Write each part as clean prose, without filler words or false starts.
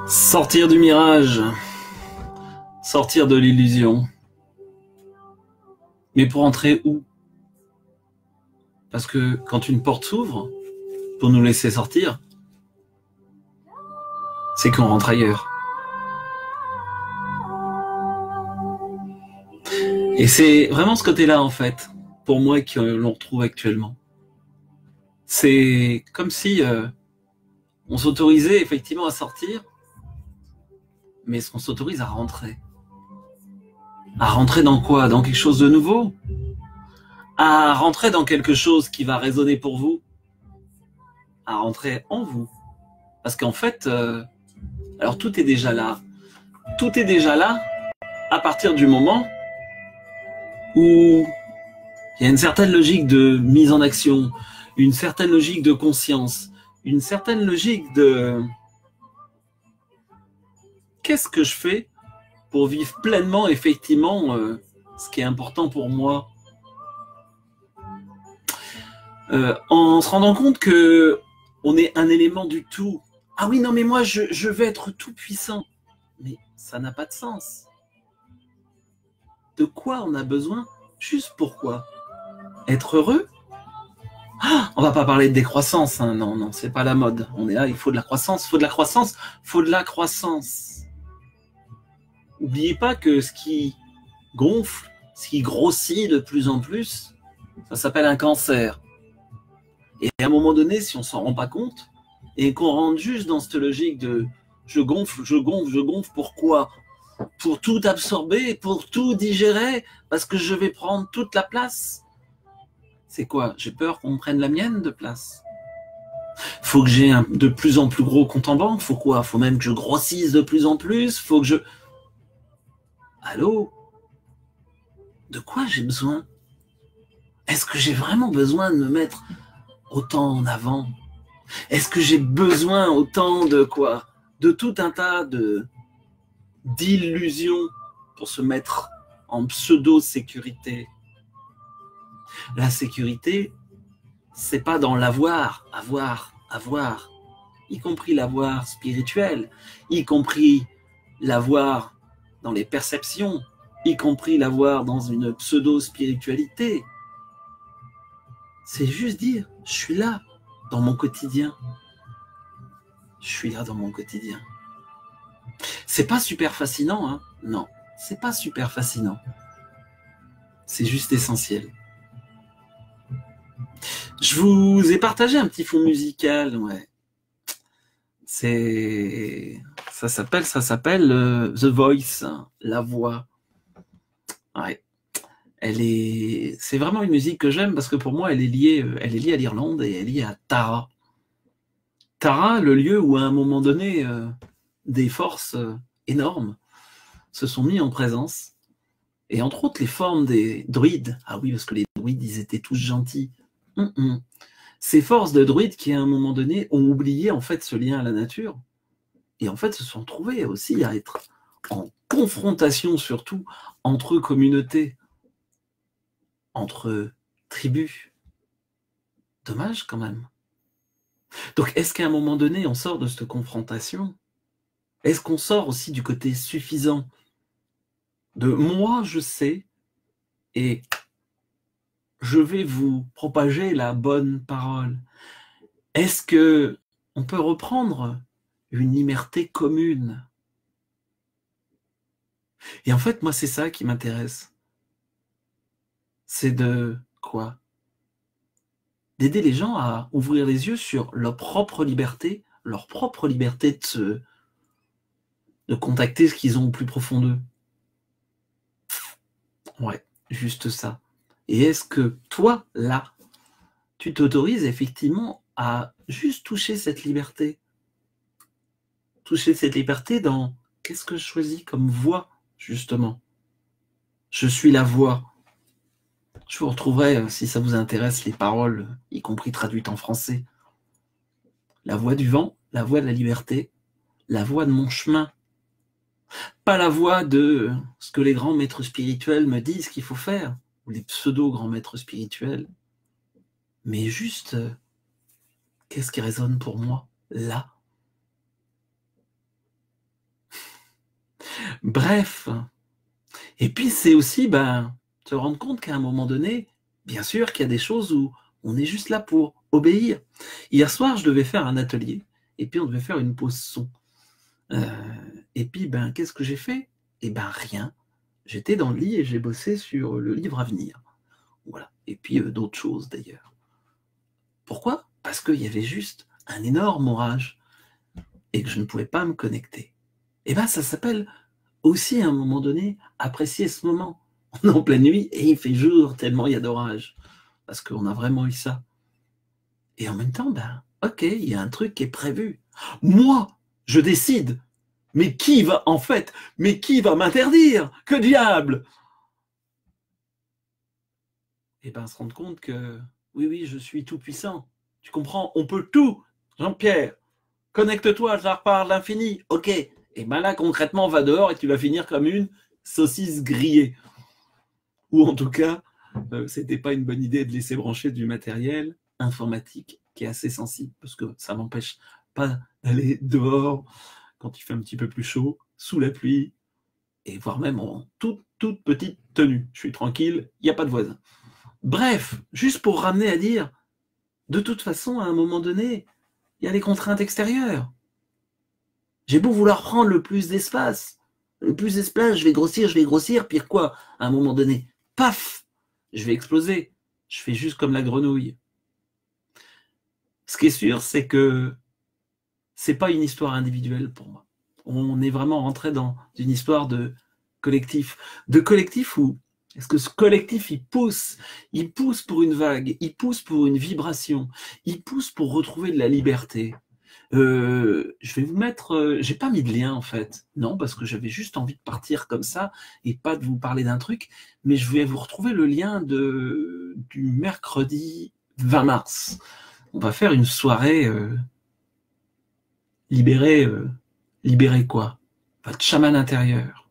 Sortir du mirage, sortir de l'illusion. Mais pour entrer où? Parce que quand une porte s'ouvre, pour nous laisser sortir, c'est qu'on rentre ailleurs. Et c'est vraiment ce côté-là, en fait, pour moi, que l'on retrouve actuellement. C'est comme si on s'autorisait effectivement à sortir, mais est-ce qu'on s'autorise à rentrer? À rentrer dans quoi? Dans quelque chose de nouveau? À rentrer dans quelque chose qui va résonner pour vous? À rentrer en vous? Parce qu'en fait, alors tout est déjà là. Tout est déjà là à partir du moment où il y a une certaine logique de mise en action, une certaine logique de conscience, une certaine logique de qu'est-ce que je fais pour vivre pleinement, effectivement, ce qui est important pour moi. En se rendant compte que on est un élément du tout. Ah oui, non, mais moi, je vais être tout puissant. Mais ça n'a pas de sens. De quoi on a besoin? Juste pourquoi? Être heureux? On va pas parler de décroissance, hein. Non, non, c'est pas la mode. On est là, il faut de la croissance, faut de la croissance, faut de la croissance. N'oubliez pas que ce qui gonfle, ce qui grossit de plus en plus, ça s'appelle un cancer. Et à un moment donné, si on s'en rend pas compte, et qu'on rentre juste dans cette logique de je gonfle, je gonfle, je gonfle, pourquoi? Pour tout absorber, pour tout digérer, parce que je vais prendre toute la place. C'est quoi? J'ai peur qu'on me prenne la mienne de place. Faut que j'ai un de plus en plus gros compte en banque. Faut quoi? Faut même que je grossisse de plus en plus. Faut que je... Allô? De quoi j'ai besoin? Est-ce que j'ai vraiment besoin de me mettre autant en avant? Est-ce que j'ai besoin autant de quoi? De tout un tas d'illusions pour se mettre en pseudo-sécurité. La sécurité, c'est pas dans l'avoir, avoir, y compris l'avoir spirituel, y compris l'avoir dans les perceptions, y compris l'avoir dans une pseudo-spiritualité. C'est juste dire, je suis là dans mon quotidien. Je suis là dans mon quotidien. C'est pas super fascinant, hein? Non, c'est pas super fascinant. C'est juste essentiel. Je vous ai partagé un petit fond musical, ouais. Ça s'appelle The Voice, la voix. Ouais. C'est vraiment une musique que j'aime parce que pour moi, elle est liée à l'Irlande et elle est liée à Tara. Tara, le lieu où à un moment donné, des forces énormes se sont mis en présence. Et entre autres, les formes des druides. Ah oui, parce que les druides, ils étaient tous gentils. Ces forces de druides qui, à un moment donné, ont oublié en fait ce lien à la nature et en fait se sont trouvés aussi à être en confrontation surtout entre communautés, entre tribus. Dommage quand même. Donc est-ce qu'à un moment donné, on sort de cette confrontation? Est-ce qu'on sort aussi du côté suffisant de moi, je sais, et je vais vous propager la bonne parole? Est-ce que on peut reprendre une liberté commune? Et en fait, moi, c'est ça qui m'intéresse. C'est de quoi? D'aider les gens à ouvrir les yeux sur leur propre liberté de contacter ce qu'ils ont au plus profond d'eux. Ouais, juste ça. Et est-ce que toi, là, tu t'autorises effectivement à juste toucher cette liberté? Toucher cette liberté dans qu'est-ce que je choisis comme voix, justement? Je suis la voix. Je vous retrouverai, si ça vous intéresse, les paroles, y compris traduites en français. La voix du vent, la voix de la liberté, la voix de mon chemin. Pas la voix de ce que les grands maîtres spirituels me disent qu'il faut faire, ou les pseudo-grands maîtres spirituels, mais juste, qu'est-ce qui résonne pour moi, là? Bref. Et puis c'est aussi se rendre compte qu'à un moment donné, bien sûr qu'il y a des choses où on est juste là pour obéir. Hier soir, je devais faire un atelier, et puis on devait faire une pause son. Et puis, qu'est-ce que j'ai fait? Rien. J'étais dans le lit et j'ai bossé sur le livre à venir. Voilà. Et puis d'autres choses d'ailleurs. Pourquoi? Parce qu'il y avait juste un énorme orage et que je ne pouvais pas me connecter. Ça s'appelle aussi à un moment donné apprécier ce moment. On est en pleine nuit et il fait jour tellement il y a d'orage. Parce qu'on a vraiment eu ça. Et en même temps, ok, il y a un truc qui est prévu. Moi, je décide. Mais qui va m'interdire? Que diable? Se rendre compte que, oui, je suis tout puissant. Tu comprends? On peut tout. Jean-Pierre, connecte-toi, je la repars à l'infini. Ok. Et là, concrètement, va dehors et tu vas finir comme une saucisse grillée. Ou en tout cas, c'était pas une bonne idée de laisser brancher du matériel informatique qui est assez sensible, parce que ça m'empêche pas d'aller dehors quand il fait un petit peu plus chaud, sous la pluie, et voire même en toute petite tenue. Je suis tranquille, il n'y a pas de voisin. Bref, juste pour ramener à dire, de toute façon, à un moment donné, il y a les contraintes extérieures. J'ai beau vouloir prendre le plus d'espace, je vais grossir, pire quoi, à un moment donné, paf, je vais exploser. Je fais juste comme la grenouille. Ce qui est sûr, c'est que c'est pas une histoire individuelle pour moi. On est vraiment rentré dans une histoire de collectif. De collectif où est-ce que ce collectif, il pousse pour une vague, il pousse pour une vibration, il pousse pour retrouver de la liberté. Je vais vous mettre, j'ai pas mis de lien en fait, non, parce que j'avais juste envie de partir comme ça et pas de vous parler d'un truc, mais je vais vous retrouver le lien du mercredi 20 mars. On va faire une soirée libérer quoi? Votre chaman intérieur.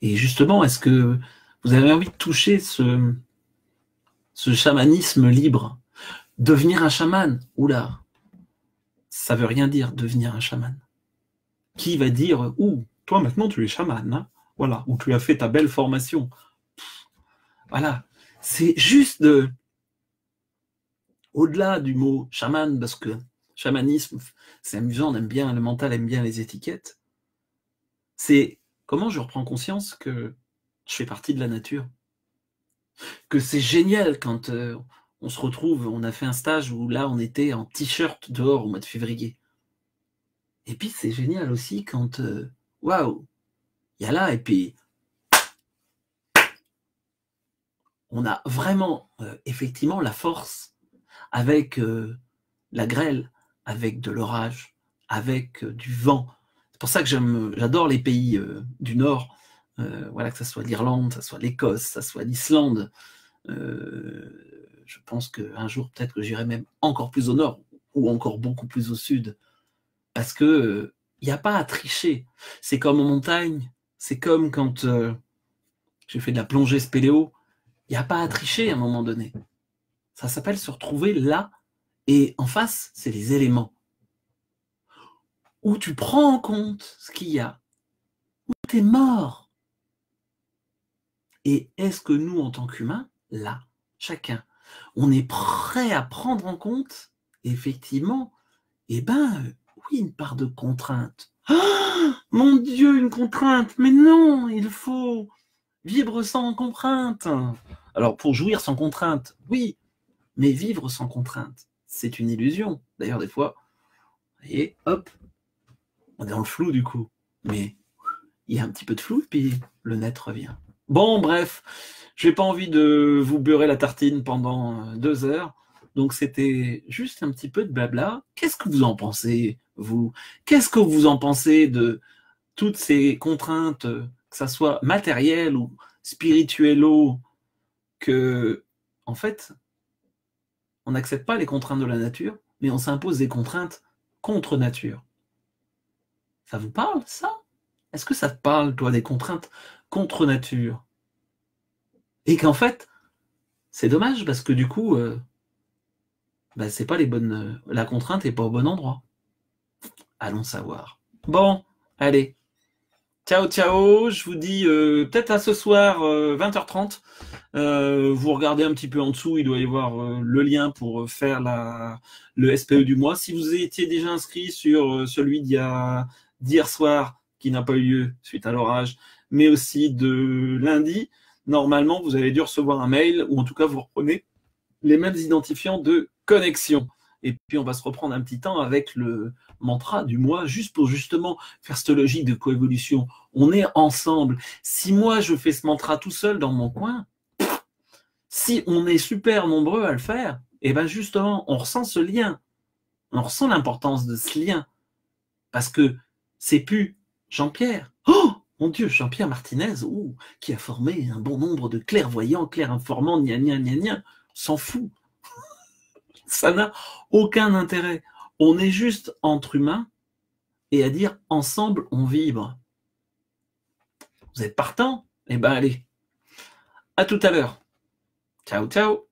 Et justement, est-ce que vous avez envie de toucher ce chamanisme libre? Devenir un chaman? Oula, ça veut rien dire, devenir un chaman. Qui va dire, toi maintenant tu es chaman, hein, voilà, ou tu as fait ta belle formation. Voilà, c'est juste au-delà du mot chaman, parce que chamanisme, c'est amusant, on aime bien, le mental aime bien les étiquettes. C'est comment je reprends conscience que je fais partie de la nature. Que c'est génial quand on se retrouve, on a fait un stage où là on était en t-shirt dehors au mois de février. Et puis c'est génial aussi quand, waouh, il y a là, et puis on a vraiment effectivement la force avec la grêle, avec de l'orage, avec du vent. C'est pour ça que j'adore les pays du Nord, voilà, que ce soit l'Irlande, que ce soit l'Écosse, que ce soit l'Islande. Je pense qu'un jour, peut-être que j'irai même encore plus au nord ou encore beaucoup plus au sud. Parce que il n'y a pas à tricher. C'est comme en montagne, c'est comme quand j'ai fait de la plongée spéléo. Il n'y a pas à tricher à un moment donné. Ça s'appelle se retrouver là, et en face, c'est les éléments. Où tu prends en compte ce qu'il y a, où tu es mort. Et est-ce que nous, en tant qu'humains, là, chacun, on est prêt à prendre en compte, effectivement, oui, une part de contrainte. Oh, mon Dieu, une contrainte. Mais non, il faut vivre sans contrainte. Alors, pour jouir sans contrainte, oui, mais vivre sans contrainte, c'est une illusion. D'ailleurs, des fois, vous voyez, hop, on est dans le flou du coup. Mais il y a un petit peu de flou, et puis le net revient. Bon, bref, j'ai pas envie de vous beurrer la tartine pendant 2 heures. Donc, c'était juste un petit peu de blabla. Qu'est-ce que vous en pensez, vous? Qu'est-ce que vous en pensez de toutes ces contraintes, que ça soit matérielles ou spirituello, que, en fait, on n'accepte pas les contraintes de la nature, mais on s'impose des contraintes contre nature. Ça vous parle, ça? Est-ce que ça te parle, toi, des contraintes contre nature? Et qu'en fait, c'est dommage parce que du coup, c'est pas les bonnes. La contrainte est pas au bon endroit. Allons savoir. Bon, allez. Ciao, ciao. Je vous dis peut-être à ce soir, 20h30. Vous regardez un petit peu en dessous, il doit y avoir le lien pour faire le SPE du mois. Si vous étiez déjà inscrit sur celui d'hier soir, qui n'a pas eu lieu suite à l'orage, mais aussi de lundi, normalement, vous avez dû recevoir un mail, ou en tout cas, vous reprenez les mêmes identifiants de connexion. Et puis, on va se reprendre un petit temps avec le mantra du mois, juste pour justement faire cette logique de coévolution. On est ensemble. Si moi, je fais ce mantra tout seul dans mon coin, si on est super nombreux à le faire, et bien justement, on ressent ce lien. On ressent l'importance de ce lien. Parce que c'est plus Jean-Pierre. Oh mon Dieu, Jean-Pierre Martinez, qui a formé un bon nombre de clairvoyants, clairinformants, gna gna gna gna. S'en fout. Ça n'a aucun intérêt. On est juste entre humains et à dire ensemble on vibre. Vous êtes partant? Eh ben allez. À tout à l'heure. Ciao, ciao.